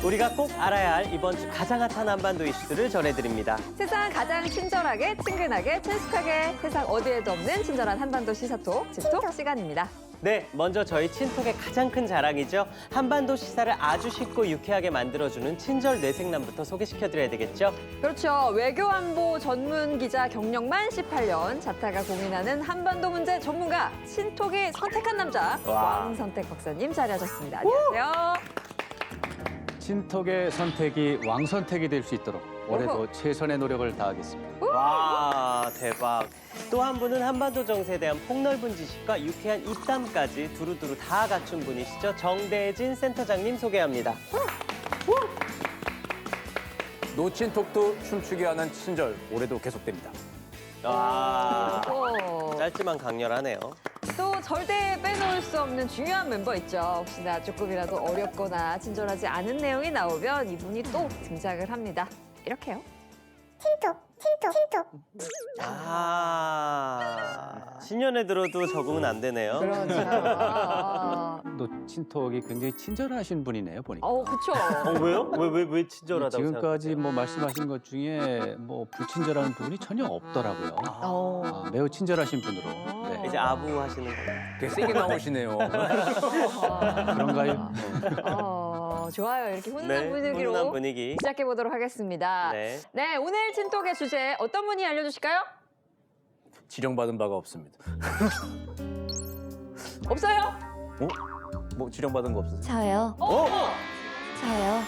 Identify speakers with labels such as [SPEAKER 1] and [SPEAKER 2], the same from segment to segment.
[SPEAKER 1] 우리가 꼭 알아야 할 이번 주 가장 핫한 한반도 이슈들을 전해드립니다.
[SPEAKER 2] 세상 가장 친절하게, 친근하게, 친숙하게 세상 어디에도 없는 친절한 한반도 시사톡, 집톡 시간입니다.
[SPEAKER 1] 네, 먼저 저희 친톡의 가장 큰 자랑이죠. 한반도 시사를 아주 쉽고 유쾌하게 만들어주는 친절 뇌생남부터 소개시켜드려야 되겠죠.
[SPEAKER 2] 그렇죠. 외교안보 전문 기자 경력만 18년, 자타가 고민하는 한반도 문제 전문가, 친톡이 선택한 남자,
[SPEAKER 1] 와.
[SPEAKER 2] 왕선택 박사님 자리하셨습니다. 안녕하세요.
[SPEAKER 3] 친톡의 선택이 왕선택이 될 수 있도록 올해도 최선의 노력을 다하겠습니다.
[SPEAKER 1] 와, 대박. 또 한 분은 한반도 정세에 대한 폭넓은 지식과 유쾌한 입담까지 두루두루 다 갖춘 분이시죠. 정대진 센터장님 소개합니다.
[SPEAKER 4] 노친톡도 춤추게 하는 친절 올해도 계속됩니다.
[SPEAKER 1] 와,
[SPEAKER 2] 오.
[SPEAKER 1] 짧지만 강렬하네요.
[SPEAKER 2] 또 절대 빼놓을 수 없는 중요한 멤버 있죠. 혹시나 조금이라도 어렵거나 친절하지 않은 내용이 나오면 이분이 또 등장을 합니다. 이렇게요.
[SPEAKER 1] 신년에 들어도 적응은 안 되네요.
[SPEAKER 2] 그렇죠.
[SPEAKER 3] 노친톡이 굉장히 친절하신 분이네요, 보니까.
[SPEAKER 2] 그쵸.
[SPEAKER 1] 왜요? 왜 친절하다고
[SPEAKER 3] 지금까지 뭐
[SPEAKER 1] 생각해요?
[SPEAKER 3] 말씀하신 것 중에 뭐 불친절한 부분이 전혀 없더라고요. 매우 친절하신 분으로. 네.
[SPEAKER 1] 이제 아부 하시는 거예요.
[SPEAKER 4] 되게 세게 나오시네요.
[SPEAKER 3] 그런가요?
[SPEAKER 2] 좋아요. 이렇게 훈훈한
[SPEAKER 1] 네,
[SPEAKER 2] 분위기로
[SPEAKER 1] 훈훈한 분위기.
[SPEAKER 2] 시작해 보도록 하겠습니다.
[SPEAKER 1] 네.
[SPEAKER 2] 네, 오늘 친톡의 주제 어떤 분이 알려주실까요?
[SPEAKER 4] 지령받은 바가 없습니다.
[SPEAKER 2] 없어요?
[SPEAKER 4] 뭐 지령받은 거 없으세요?
[SPEAKER 5] 저요. 저요.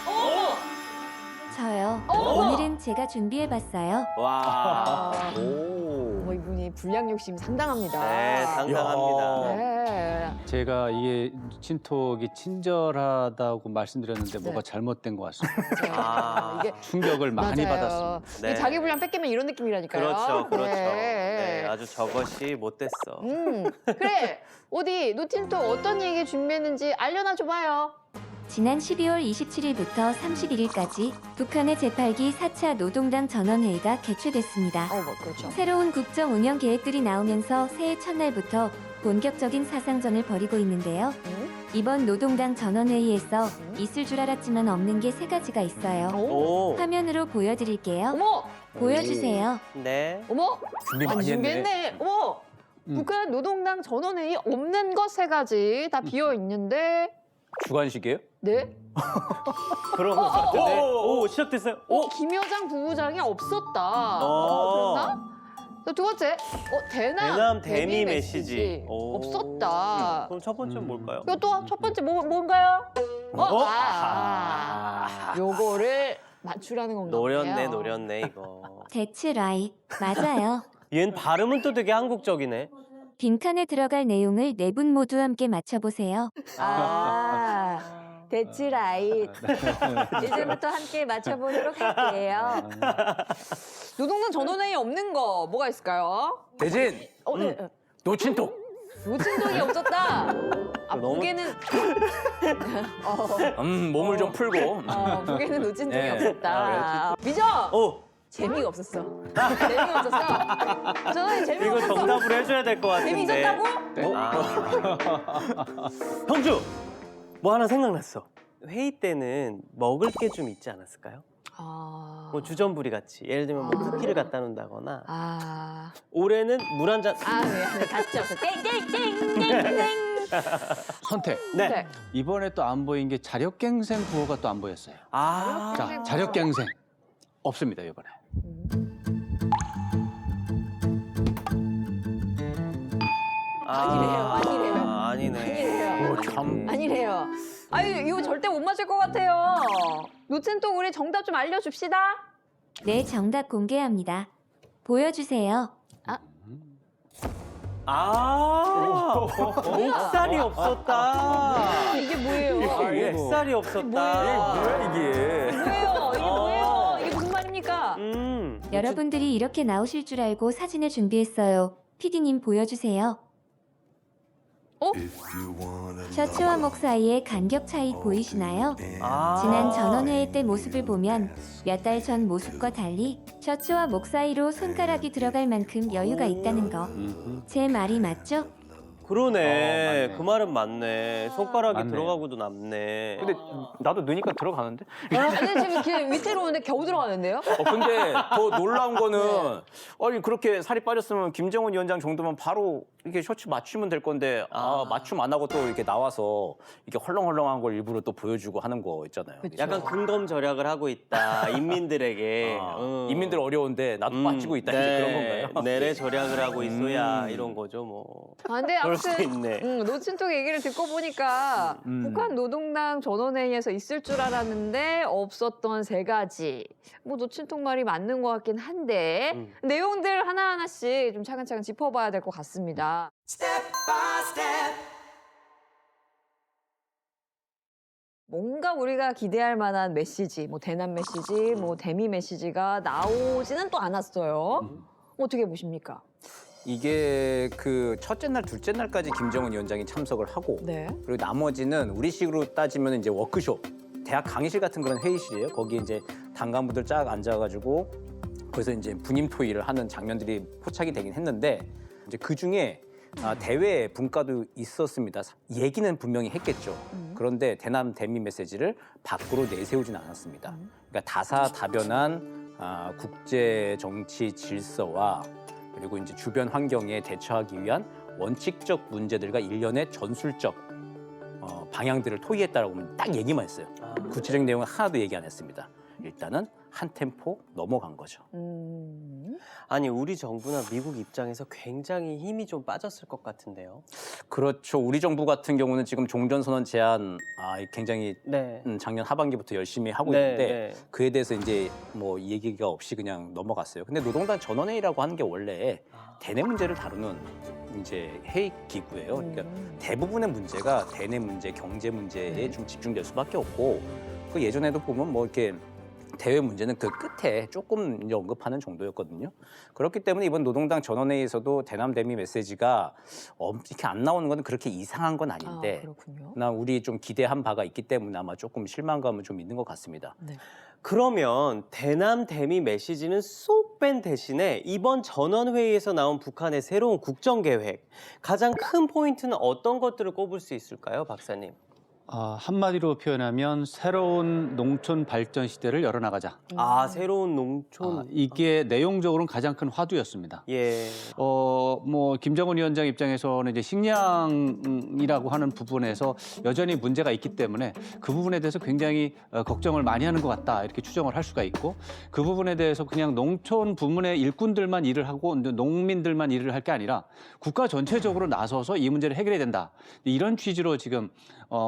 [SPEAKER 5] 저요. 오늘은 제가 준비해봤어요.
[SPEAKER 1] 와.
[SPEAKER 2] 이분이 불량 욕심이 상당합니다.
[SPEAKER 1] 네, 상당합니다.
[SPEAKER 2] 네.
[SPEAKER 3] 제가 이게 친톡이 친절하다고 말씀드렸는데 뭐가 잘못된 것 같습니다.
[SPEAKER 1] 아.
[SPEAKER 2] 이게
[SPEAKER 3] 충격을 많이
[SPEAKER 2] 맞아요.
[SPEAKER 3] 받았습니다.
[SPEAKER 1] 네.
[SPEAKER 2] 이게 자기 분량 뺏기면 이런 느낌이라니까요.
[SPEAKER 1] 그렇죠, 그렇죠.
[SPEAKER 2] 네.
[SPEAKER 1] 네, 아주 저것이 못됐어.
[SPEAKER 2] 그래. 어디 노틴톡 어떤 얘기 준비했는지 알려놔 줘봐요.
[SPEAKER 5] 지난 12월 27일부터 31일까지 북한의 제8기 4차 노동당 전원회의가 개최됐습니다.
[SPEAKER 2] 그렇죠.
[SPEAKER 5] 새로운 국정 운영 계획들이 나오면서 새해 첫날부터 본격적인 사상전을 벌이고 있는데요. 이번 노동당 전원회의에서 있을 줄 알았지만 없는 게 3가지가 있어요.
[SPEAKER 1] 오.
[SPEAKER 5] 화면으로 보여드릴게요.
[SPEAKER 2] 어머,
[SPEAKER 5] 보여주세요.
[SPEAKER 1] 네.
[SPEAKER 2] 어머,
[SPEAKER 4] 준비 많이 했네.
[SPEAKER 2] 준비했네. 어머, 북한 노동당 전원회의 없는 것 3가지 다 비어 있는데,
[SPEAKER 4] 주관식이에요?
[SPEAKER 2] 네?
[SPEAKER 1] 그런 것 같은데. 오, 시작됐어요. 오.
[SPEAKER 2] 김여장 부부장이 없었다.
[SPEAKER 1] 어.
[SPEAKER 2] 그랬나? 두 번째, 대남
[SPEAKER 1] 대미 메시지. 오.
[SPEAKER 2] 없었다.
[SPEAKER 1] 그럼 첫 번째는 뭘까요?
[SPEAKER 2] 이거 또 첫 번째 뭔가요?
[SPEAKER 1] 어?
[SPEAKER 2] 요거를 맞추라는 건가 보네요.
[SPEAKER 1] 노렸네 이거.
[SPEAKER 5] That's right. 맞아요.
[SPEAKER 1] 얘는 발음은 또 되게 한국적이네.
[SPEAKER 5] 빈칸에 들어갈 내용을 4분 모두 함께 맞춰보세요.
[SPEAKER 2] That's right. 이제부터 함께 맞춰보도록 할게요. 노동당 전원회의 없는 거 뭐가 있을까요?
[SPEAKER 4] 대진
[SPEAKER 2] 네.
[SPEAKER 4] 노친톡.
[SPEAKER 2] 노친동이 없었다.
[SPEAKER 1] 너무-
[SPEAKER 2] 무게는
[SPEAKER 4] 몸을 좀 풀고.
[SPEAKER 2] 무게는 노친동이
[SPEAKER 4] 네.
[SPEAKER 2] 없었다. 미정.
[SPEAKER 1] 오.
[SPEAKER 2] 재미가 없었어. 재미가 없었어. 저는 재미가
[SPEAKER 1] 이거
[SPEAKER 2] 없었어.
[SPEAKER 1] 정답을 해줘야 될 것 같은데.
[SPEAKER 2] 재미 있었다고?
[SPEAKER 1] 형주, 뭐 하나 생각났어. 회의 때는 먹을 게 좀 있지 않았을까요? 뭐 주전부리 같이. 예를 들면 뭐 쿠키를 갖다 놓는다거나. 올해는 물 한 잔.
[SPEAKER 2] 네, 같이 없어. 땡땡땡땡땡.
[SPEAKER 3] 선택.
[SPEAKER 1] 네.
[SPEAKER 3] 이번에 또 안 보인 게 자력갱생 구호가 또 안 보였어요. 자,
[SPEAKER 2] 아.
[SPEAKER 3] 자력갱생 없습니다, 이번에.
[SPEAKER 2] 아니래요.
[SPEAKER 1] 아니네.
[SPEAKER 4] 참.
[SPEAKER 2] 아니래요. 아니 이거 절대 못 맞을 것 같아요. 노친톡 우리 정답 좀 알려줍시다.
[SPEAKER 5] 네, 정답 공개합니다. 보여주세요.
[SPEAKER 1] 목살이 없었다.
[SPEAKER 2] 이게 뭐예요?
[SPEAKER 4] 이게
[SPEAKER 1] 목살이 없었다.
[SPEAKER 4] 뭐야 이게?
[SPEAKER 2] 뭐예요? 이게 뭐예요? 이게 무슨 말입니까?
[SPEAKER 5] 여러분들이 이렇게 나오실 줄 알고 사진을 준비했어요. PD님 보여주세요. 셔츠와 목 사이의 간격 차이 보이시나요? 지난 전원회의 때 모습을 보면 몇 달 전 모습과 달리 셔츠와 목 사이로 손가락이 들어갈 만큼 여유가 있다는 거. 제 말이 맞죠?
[SPEAKER 1] 그러네.
[SPEAKER 3] 맞네.
[SPEAKER 1] 그 말은 맞네. 손가락이
[SPEAKER 3] 맞네요.
[SPEAKER 1] 들어가고도 남네.
[SPEAKER 4] 근데 나도 넣으니까 들어가는데?
[SPEAKER 2] 근데 지금 이렇게 위태로운데 겨우 들어가는데요?
[SPEAKER 4] 근데 더 놀라운 거는 아니 그렇게 살이 빠졌으면 김정은 위원장 정도면 바로 이렇게 셔츠 맞추면 될 건데 맞춤 안 하고 또 이렇게 나와서 이렇게 헐렁헐렁한 걸 일부러 또 보여주고 하는 거 있잖아요.
[SPEAKER 1] 약간 근검절약을 하고 있다. 인민들에게.
[SPEAKER 4] 인민들 어려운데 나도 빠지고 있다 이제 그런 건가요?
[SPEAKER 1] 내래 절약을 하고 있어야 이런 거죠 뭐.
[SPEAKER 2] 근데
[SPEAKER 1] 그럴 수도
[SPEAKER 2] 아무튼
[SPEAKER 1] 있네.
[SPEAKER 2] 노친톡 얘기를 듣고 보니까 북한 노동당 전원회의에서 있을 줄 알았는데 없었던 세 가지. 뭐 노친톡 말이 맞는 것 같긴 한데 내용들 하나하나씩 좀 차근차근 짚어봐야 될 것 같습니다. 뭔가 우리가 기대할 만한 메시지, 뭐 대남 메시지, 뭐 대미 메시지가 나오지는 또 않았어요. 어떻게 보십니까?
[SPEAKER 4] 이게 그 첫째 날, 둘째 날까지 김정은 위원장이 참석을 하고
[SPEAKER 2] 네.
[SPEAKER 4] 그리고 나머지는 우리식으로 따지면 이제 워크숍, 대학 강의실 같은 그런 회의실이에요. 거기에 이제 당 간부들 쫙 앉아가지고 거기서 이제 분임 토의를 하는 장면들이 포착이 되긴 했는데 이제 그 중에 대외 분과도 있었습니다. 얘기는 분명히 했겠죠. 그런데 대남 대미 메시지를 밖으로 내세우진 않았습니다. 그러니까 다사다변한 국제 정치 질서와 그리고 이제 주변 환경에 대처하기 위한 원칙적 문제들과 일련의 전술적 방향들을 토의했다라고 딱 얘기만 했어요. 구체적인 내용은 하나도 얘기 안 했습니다. 일단은 한 템포 넘어간 거죠.
[SPEAKER 1] 아니 우리 정부나 미국 입장에서 굉장히 힘이 좀 빠졌을 것 같은데요.
[SPEAKER 4] 그렇죠. 우리 정부 같은 경우는 지금 종전선언 제안 굉장히
[SPEAKER 1] 네.
[SPEAKER 4] 작년 하반기부터 열심히 하고
[SPEAKER 1] 네,
[SPEAKER 4] 있는데
[SPEAKER 1] 네.
[SPEAKER 4] 그에 대해서 이제 뭐 얘기가 없이 그냥 넘어갔어요. 근데 노동당 전원회의라고 하는 게 원래 대내 문제를 다루는 이제 회의 기구예요. 그러니까 대부분의 문제가 대내 문제, 경제 문제에 좀 집중될 수밖에 없고 그 예전에도 보면 뭐 이렇게 대외 문제는 그 끝에 조금 이제 언급하는 정도였거든요. 그렇기 때문에 이번 노동당 전원회의에서도 대남 대미 메시지가 이렇게 안 나오는 건 그렇게 이상한 건 아닌데
[SPEAKER 2] 그렇군요.
[SPEAKER 4] 나 우리 좀 기대한 바가 있기 때문에 아마 조금 실망감은 좀 있는 것 같습니다.
[SPEAKER 2] 네.
[SPEAKER 1] 그러면 대남 대미 메시지는 쏙 뺀 대신에 이번 전원회의에서 나온 북한의 새로운 국정계획 가장 큰 포인트는 어떤 것들을 꼽을 수 있을까요, 박사님?
[SPEAKER 3] 한마디로 표현하면 새로운 농촌 발전 시대를 열어나가자.
[SPEAKER 1] 새로운 농촌.
[SPEAKER 3] 이게 내용적으로는 가장 큰 화두였습니다.
[SPEAKER 1] 예.
[SPEAKER 3] 뭐 김정은 위원장 입장에서는 이제 식량이라고 하는 부분에서 여전히 문제가 있기 때문에 그 부분에 대해서 굉장히 걱정을 많이 하는 것 같다 이렇게 추정을 할 수가 있고 그 부분에 대해서 그냥 농촌 부문의 일꾼들만 일을 하고 농민들만 일을 할 게 아니라 국가 전체적으로 나서서 이 문제를 해결해야 된다 이런 취지로 지금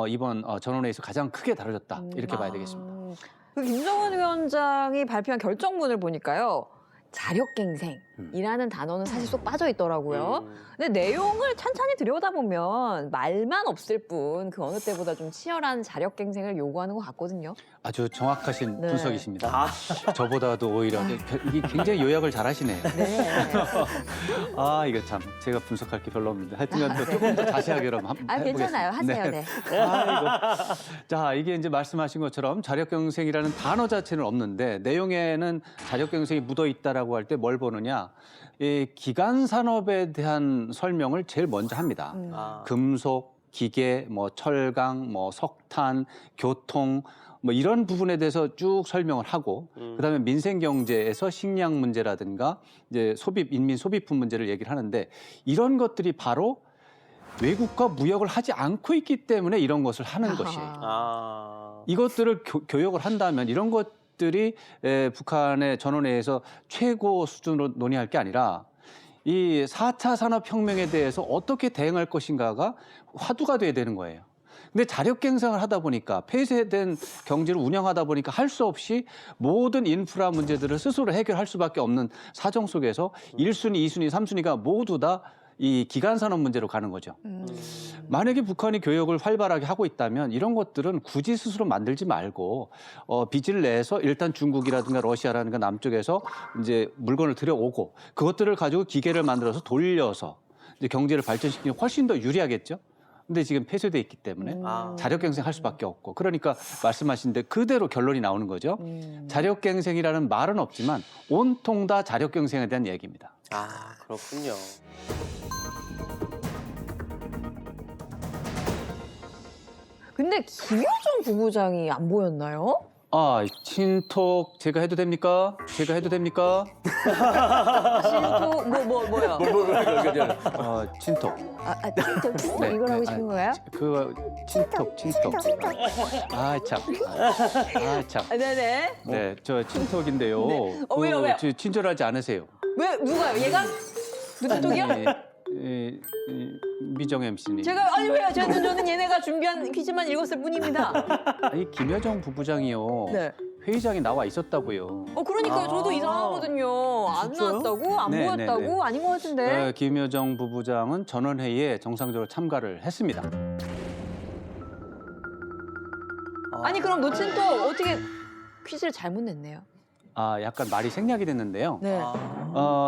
[SPEAKER 3] 이번 전원회의에서 가장 크게 다뤄졌다 이렇게 봐야 되겠습니다.
[SPEAKER 2] 그 김정은 위원장이 발표한 결정문을 보니까요. 자력갱생이라는 단어는 사실 쏙 빠져 있더라고요. 근데 내용을 찬찬히 들여다보면 말만 없을 뿐 그 어느 때보다 좀 치열한 자력갱생을 요구하는 것 같거든요.
[SPEAKER 3] 아주 정확하신
[SPEAKER 2] 네.
[SPEAKER 3] 분석이십니다. 저보다도 오히려 이게 굉장히 요약을 잘하시네요.
[SPEAKER 2] 네.
[SPEAKER 3] 이거 참 제가 분석할 게 별로 없는데 하여튼 또 조금 더 자세하게 그럼 해보겠습니다.
[SPEAKER 2] 괜찮아요. 하세요. 네.
[SPEAKER 3] 자, 이게 이제 말씀하신 것처럼 자력경생이라는 단어 자체는 없는데 내용에는 자력경생이 묻어있다라고 할 때 뭘 보느냐. 이 기간 산업에 대한 설명을 제일 먼저 합니다. 금속, 기계, 뭐 철강, 뭐 석탄, 교통 뭐 이런 부분에 대해서 쭉 설명을 하고 그다음에 민생 경제에서 식량 문제라든가 이제 인민 소비품 문제를 얘기를 하는데 이런 것들이 바로 외국과 무역을 하지 않고 있기 때문에 이런 것을 하는 것이에요. 이것들을 교역을 한다면 이런 것들이 북한의 전원회의에서 최고 수준으로 논의할 게 아니라 이 4차 산업혁명에 대해서 어떻게 대응할 것인가가 화두가 돼야 되는 거예요. 근데 자력갱생을 하다 보니까 폐쇄된 경제를 운영하다 보니까 할 수 없이 모든 인프라 문제들을 스스로 해결할 수밖에 없는 사정 속에서 1순위, 2순위, 3순위가 모두 다 이 기간산업 문제로 가는 거죠. 만약에 북한이 교역을 활발하게 하고 있다면 이런 것들은 굳이 스스로 만들지 말고 빚을 내서 일단 중국이라든가 러시아라든가 남쪽에서 이제 물건을 들여오고 그것들을 가지고 기계를 만들어서 돌려서 이제 경제를 발전시키는 훨씬 더 유리하겠죠. 근데 지금 폐쇄돼 있기 때문에 자력갱생할 수밖에 없고 그러니까 말씀하신 데 그대로 결론이 나오는 거죠. 자력갱생이라는 말은 없지만 온통 다 자력갱생에 대한 얘기입니다.
[SPEAKER 1] 그렇군요.
[SPEAKER 2] 근데 김여정 부부장이 안 보였나요?
[SPEAKER 3] 아, 친톡 제가 해도 됩니까? 제가 해도 됩니까?
[SPEAKER 2] 친톡 뭐요?
[SPEAKER 3] 친톡.
[SPEAKER 2] 친톡
[SPEAKER 3] 네,
[SPEAKER 2] 이걸 하고
[SPEAKER 3] 네,
[SPEAKER 2] 싶은 거예요?
[SPEAKER 3] 그거 친톡. 아, 참. 아, 참.
[SPEAKER 2] 네네.
[SPEAKER 3] 네, 저 친톡인데요.
[SPEAKER 2] 왜요?
[SPEAKER 3] 친절하지 않으세요.
[SPEAKER 2] 왜 누가요? 얘가 무슨 톡이요?
[SPEAKER 3] 미정 MC님.
[SPEAKER 2] 제가 아니 왜요? 저는 얘네가 준비한 퀴즈만 읽었을 뿐입니다.
[SPEAKER 3] 이 김여정 부부장이요.
[SPEAKER 2] 네.
[SPEAKER 3] 회의장에 나와 있었다고요.
[SPEAKER 2] 그러니까요. 저도 이상하거든요. 안
[SPEAKER 1] 진짜요?
[SPEAKER 2] 나왔다고? 안
[SPEAKER 3] 네,
[SPEAKER 2] 보였다고?
[SPEAKER 3] 네, 네.
[SPEAKER 2] 아닌 것 같은데.
[SPEAKER 3] 김여정 부부장은 전원회의에 정상적으로 참가를 했습니다.
[SPEAKER 2] 아니 그럼 노친톡 어떻게 퀴즈를 잘못 냈네요.
[SPEAKER 3] 아, 약간 말이 생략이 됐는데요.
[SPEAKER 2] 네.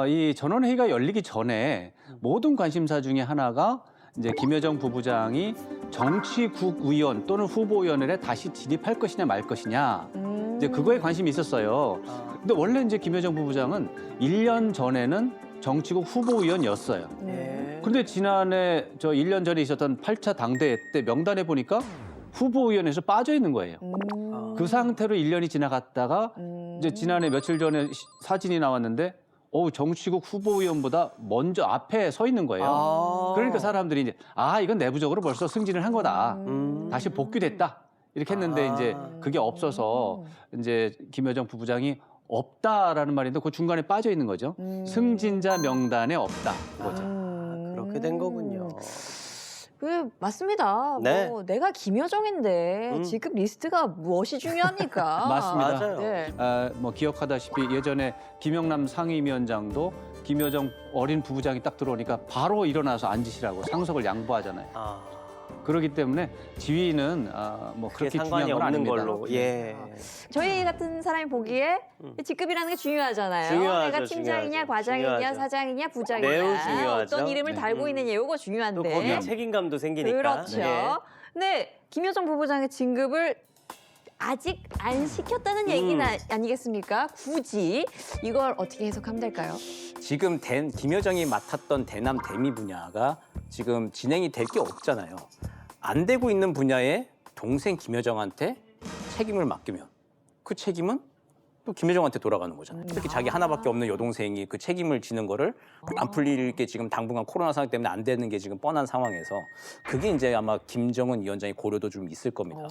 [SPEAKER 3] 이 전원회의가 열리기 전에 모든 관심사 중에 하나가 이제 김여정 부부장이 정치국의원 또는 후보위원회에 다시 진입할 것이냐 말 것이냐 이제 그거에 관심이 있었어요. 근데 원래 이제 김여정 부부장은 1년 전에는 정치국 후보위원이었어요. 근데 지난해 저 1년 전에 있었던 8차 당대회 때 명단에 보니까 후보위원회에서 빠져 있는 거예요. 그 상태로 1년이 지나갔다가 이제 지난해 며칠 전에 사진이 나왔는데 정치국 후보위원보다 먼저 앞에 서 있는 거예요. 그러니까 사람들이 이제 이건 내부적으로 벌써 승진을 한 거다. 다시 복귀됐다. 이렇게 했는데 이제 그게 없어서 이제 김여정 부부장이 없다라는 말인데 그 중간에 빠져 있는 거죠. 승진자 명단에 없다. 그거죠.
[SPEAKER 1] 그렇게 된 거군요.
[SPEAKER 2] 맞습니다.
[SPEAKER 1] 네.
[SPEAKER 2] 뭐 내가 김여정인데 지금 리스트가 무엇이 중요합니까?
[SPEAKER 3] 맞습니다.
[SPEAKER 1] 맞아요.
[SPEAKER 2] 네.
[SPEAKER 3] 뭐 기억하다시피 예전에 김영남 상임위원장도 김여정 어린 부부장이 딱 들어오니까 바로 일어나서 앉으시라고 상석을 양보하잖아요. 그렇기 때문에 지위는 뭐
[SPEAKER 1] 그게
[SPEAKER 3] 그렇게
[SPEAKER 1] 상관이
[SPEAKER 3] 중요한 건
[SPEAKER 1] 없는
[SPEAKER 3] 아닙니다.
[SPEAKER 1] 걸로. 예.
[SPEAKER 2] 저희 같은 사람이 보기에 직급이라는 게 중요하잖아요.
[SPEAKER 1] 중요하죠,
[SPEAKER 2] 내가 팀장이냐,
[SPEAKER 1] 중요하죠.
[SPEAKER 2] 과장이냐,
[SPEAKER 1] 중요하죠.
[SPEAKER 2] 사장이냐, 부장이냐.
[SPEAKER 1] 매우 중요하죠.
[SPEAKER 2] 어떤 이름을
[SPEAKER 1] 네.
[SPEAKER 2] 달고 있느냐, 이거
[SPEAKER 1] 또
[SPEAKER 2] 중요한데.
[SPEAKER 1] 거기에 책임감도 생기니까.
[SPEAKER 2] 그렇죠.
[SPEAKER 1] 예.
[SPEAKER 2] 근데 김여정 부부장의 진급을 아직 안 시켰다는 얘기는 아니겠습니까? 굳이 이걸 어떻게 해석하면 될까요?
[SPEAKER 4] 지금 김여정이 맡았던 대남 대미 분야가 지금 진행이 될 게 없잖아요. 안 되고 있는 분야에 동생 김여정한테 책임을 맡기면 그 책임은 또 김여정한테 돌아가는 거잖아요. 특히 자기 하나밖에 없는 여동생이 그 책임을 지는 거를 안 풀릴 게 지금 당분간 코로나 상황 때문에 안 되는 게 지금 뻔한 상황에서 그게 이제 아마 김정은 위원장의 고려도 좀 있을 겁니다.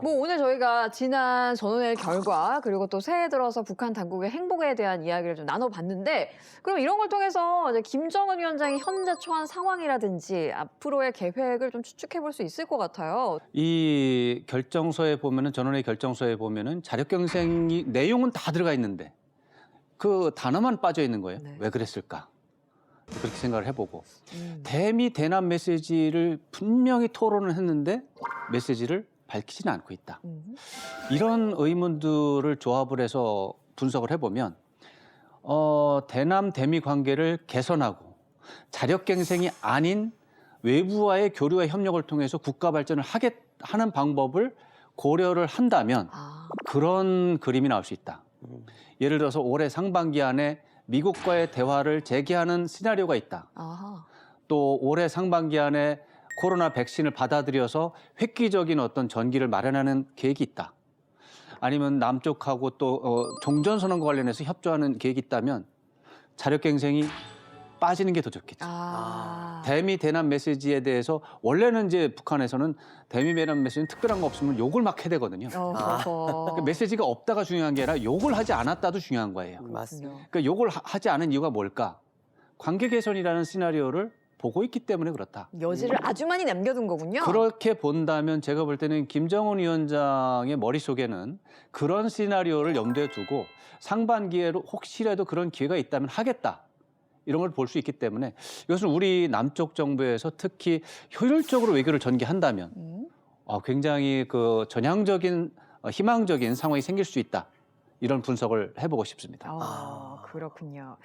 [SPEAKER 2] 뭐 오늘 저희가 지난 전원의 결과 그리고 또 새해 들어서 북한 당국의 행보에 대한 이야기를 좀 나눠봤는데 그럼 이런 걸 통해서 이제 김정은 위원장이 현재 처한 상황이라든지 앞으로의 계획을 좀 추측해 볼 수 있을 것 같아요.
[SPEAKER 3] 이 결정서에 보면은 전원의 결정서에 보면은 자력경쟁이 내용은 다 들어가 있는데 그 단어만 빠져 있는 거예요.
[SPEAKER 2] 네.
[SPEAKER 3] 왜 그랬을까? 그렇게 생각을 해보고 대미 대남 메시지를 분명히 토론을 했는데 메시지를 밝히지는 않고 있다. 이런 의문들을 조합을 해서 분석을 해보면 대남 대미 관계를 개선하고 자력갱생이 아닌 외부와의 교류와 협력을 통해서 국가 발전을 하는 방법을 고려를 한다면 그런 그림이 나올 수 있다. 예를 들어서 올해 상반기 안에 미국과의 대화를 재개하는 시나리오가 있다. 또 올해 상반기 안에 코로나 백신을 받아들여서 획기적인 어떤 전기를 마련하는 계획이 있다. 아니면 남쪽하고 또 종전선언과 관련해서 협조하는 계획이 있다면 자력갱생이 빠지는 게 더 좋겠죠. 대미 대남 메시지에 대해서 원래는 이제 북한에서는 대미 대남 메시지는 특별한 거 없으면 욕을 막 해대거든요. 그러니까 메시지가 없다가 중요한 게 아니라 욕을 하지 않았다도 중요한 거예요.
[SPEAKER 1] 맞습니다.
[SPEAKER 3] 그러니까 욕을 하지 않은 이유가 뭘까? 관계 개선이라는 시나리오를 보고 있기 때문에 그렇다.
[SPEAKER 2] 여지를 아주 많이 남겨둔 거군요.
[SPEAKER 3] 그렇게 본다면 제가 볼 때는 김정은 위원장의 머릿속에는 그런 시나리오를 염두에 두고 상반기에로 혹시라도 그런 기회가 있다면 하겠다. 이런 걸 볼 수 있기 때문에 이것은 우리 남쪽 정부에서 특히 효율적으로 외교를 전개한다면 굉장히 그 전향적인 희망적인 상황이 생길 수 있다. 이런 분석을 해보고 싶습니다.
[SPEAKER 2] 그렇군요.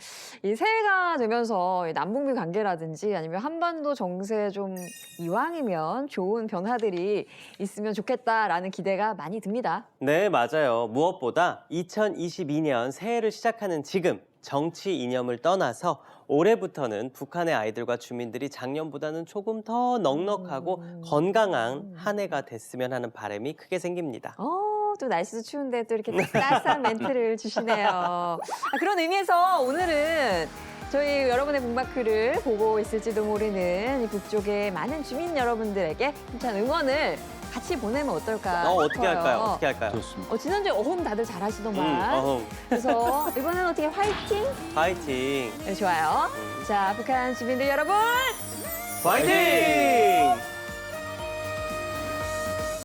[SPEAKER 2] 이 새해가 되면서 남북미 관계라든지 아니면 한반도 정세 좀 이왕이면 좋은 변화들이 있으면 좋겠다라는 기대가 많이 듭니다.
[SPEAKER 1] 네, 맞아요. 무엇보다 2022년 새해를 시작하는 지금 정치 이념을 떠나서 올해부터는 북한의 아이들과 주민들이 작년보다는 조금 더 넉넉하고 건강한 한 해가 됐으면 하는 바람이 크게 생깁니다.
[SPEAKER 2] 또 날씨도 추운데 또 이렇게 따스한 멘트를 주시네요. 그런 의미에서 오늘은 저희 여러분의 북마크를 보고 있을지도 모르는 북쪽의 많은 주민 여러분들에게 힘찬 응원을 같이 보내면 어떨까
[SPEAKER 1] 어떻게
[SPEAKER 2] 싶어요.
[SPEAKER 1] 할까요? 어떻게 할까요?
[SPEAKER 3] 좋습니다.
[SPEAKER 2] 지난주에 어흥 다들 잘하시더만. 그래서 이번에는 어떻게 화이팅?
[SPEAKER 1] 파이팅!
[SPEAKER 2] 네, 좋아요. 자, 북한 주민들 여러분.
[SPEAKER 1] 파이팅!